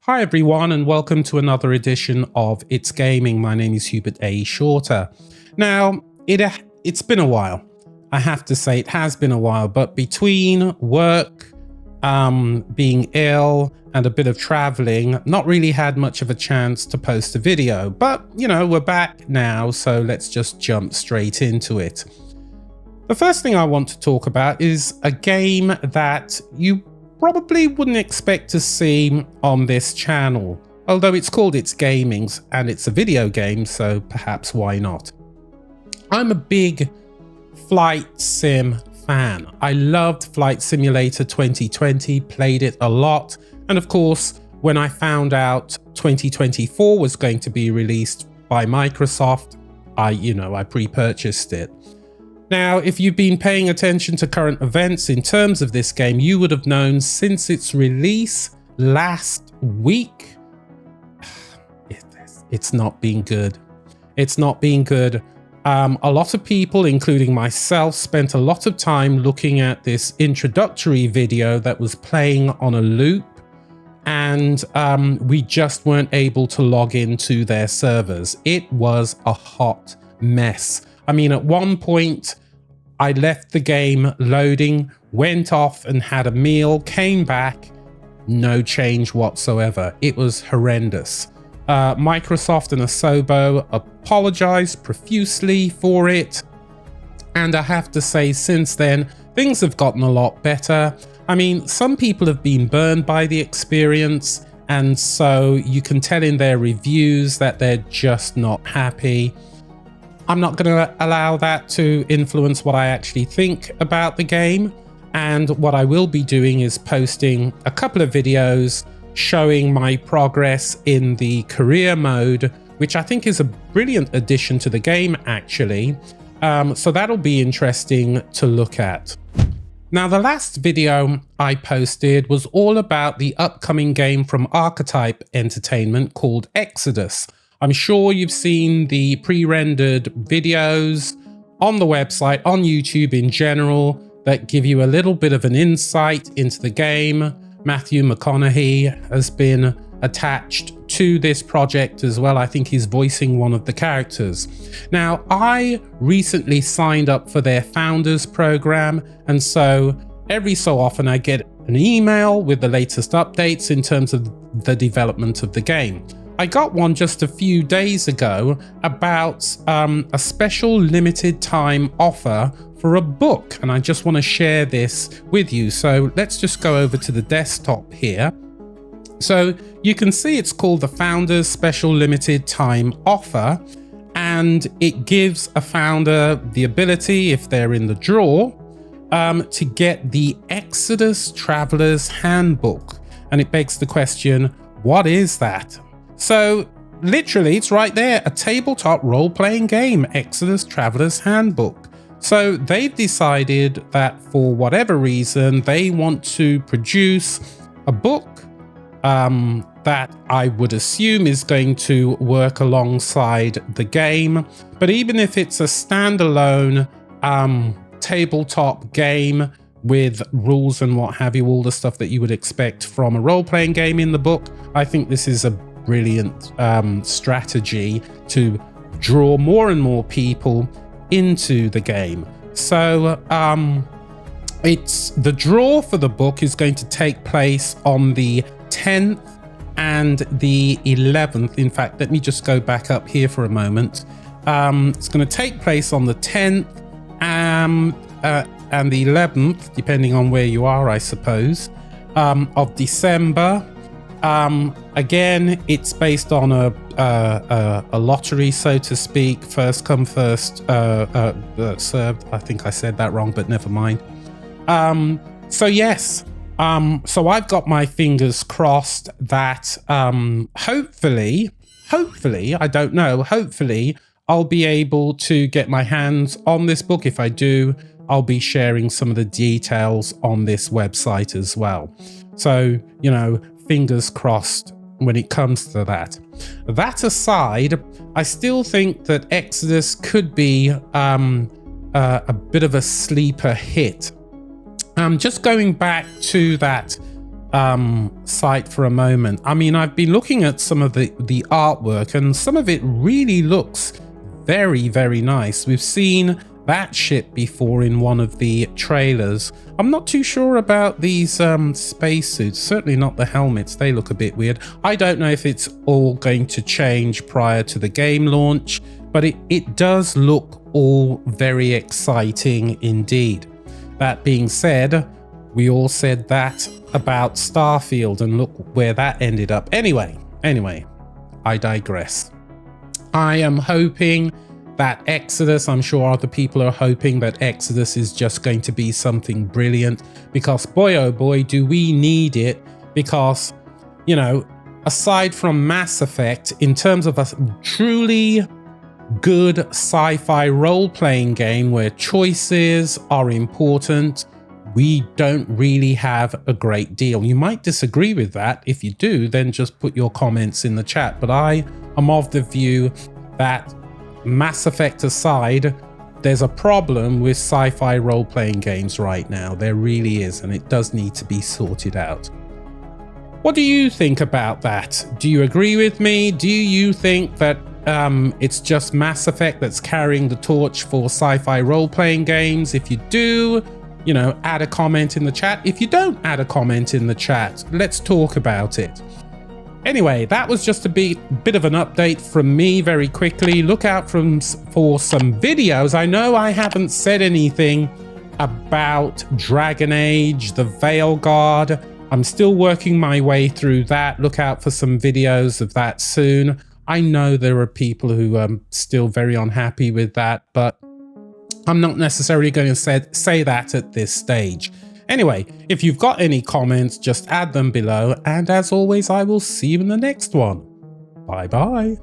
Hi everyone, and welcome to another edition of It's Gaming. My name is Hubert A. Shorter. Now, it's been a while. I have to say it has been a while, but between work, being ill, and a bit of traveling, not really had much of a chance to post a video. But, you know, we're back now, so let's just jump straight into it. The first thing I want to talk about is a game that you probably wouldn't expect to see on this channel, although it's called It's Gaming's and it's a video game, so perhaps why not? I'm a big flight sim fan. I loved Flight Simulator 2020, played it a lot, and of course, when I found out 2024 was going to be released by Microsoft, I pre-purchased it. Now, if you've been paying attention to current events in terms of this game, you would have known since its release last week, it's not been good. It's not been good. A lot of people, including myself, spent a lot of time looking at this introductory video that was playing on a loop, and we just weren't able to log into their servers. It was a hot mess. I mean, at one point, I left the game loading, went off and had a meal, came back, no change whatsoever. It was horrendous. Microsoft and Asobo apologized profusely for it. And I have to say, since then, things have gotten a lot better. I mean, some people have been burned by the experience, and so you can tell in their reviews that they're just not happy. I'm not going to allow that to influence what I actually think about the game. And what I will be doing is posting a couple of videos showing my progress in the career mode, which I think is a brilliant addition to the game, actually. So that'll be interesting to look at. Now, the last video I posted was all about the upcoming game from Archetype Entertainment called Exodus. I'm sure you've seen the pre-rendered videos on the website, on YouTube in general, that give you a little bit of an insight into the game. Matthew McConaughey has been attached to this project as well. I think he's voicing one of the characters. Now, I recently signed up for their founders program, and so every so often I get an email with the latest updates in terms of the development of the game. I got one just a few days ago about a special limited time offer for a book, and I just want to share this with you. So let's just go over to the desktop here. So you can see it's called the Founders Special Limited Time Offer, and it gives a founder the ability, if they're in the draw, to get the Exodus Traveler's Handbook. And it begs the question, what is that? So literally, it's right there, a tabletop role-playing game, Exodus Traveler's Handbook. So they've decided that for whatever reason, they want to produce a book that I would assume is going to work alongside the game. But even if it's a standalone tabletop game with rules and what have you, all the stuff that you would expect from a role-playing game in the book, I think this is a brilliant strategy to draw more and more people into the game. So it's the draw for the book is going to take place on the 10th and the 11th. In fact, let me just go back up here for a moment. It's going to take place on the 10th and the 11th, depending on where you are, I suppose, of December. Again, it's based on a lottery, so to speak, first come, first served. I think I said that wrong, but never mind. So yes, so I've got my fingers crossed that hopefully, I don't know, hopefully I'll be able to get my hands on this book. If I do, I'll be sharing some of the details on this website as well. So, you know, fingers crossed when it comes to that. That aside, I still think that Exodus could be a bit of a sleeper hit. Just going back to that site for a moment. I mean, I've been looking at some of the artwork, and some of it really looks very, very nice. We've seen that ship before in one of the trailers. I'm not too sure about these spacesuits, certainly not the helmets. They look a bit weird. I don't know if it's all going to change prior to the game launch, but it does look all very exciting indeed. That being said, we all said that about Starfield, and look where that ended up. Anyway, I digress. I am hoping that Exodus, I'm sure other people are hoping that Exodus is just going to be something brilliant, because boy oh boy do we need it. Because, you know, aside from Mass Effect, in terms of a truly good sci-fi role-playing game where choices are important, we don't really have a great deal. You might disagree with that. If you do, then just put your comments in the chat. But I am of the view that, Mass Effect aside, there's a problem with sci-fi role-playing games right now. There really is, and it does need to be sorted out. What do you think about that? Do you agree with me? Do you think that it's just Mass Effect that's carrying the torch for sci-fi role-playing games? If you do, you know, add a comment in the chat. If you don't add a comment in the chat, let's talk about it. Anyway, that was just a bit of an update from me very quickly. Look out for some videos. I know I haven't said anything about Dragon Age, the Veil Guard. I'm still working my way through that. Look out for some videos of that soon. I know there are people who are still very unhappy with that, but I'm not necessarily going to say that at this stage. Anyway, if you've got any comments, just add them below. And as always, I will see you in the next one. Bye bye.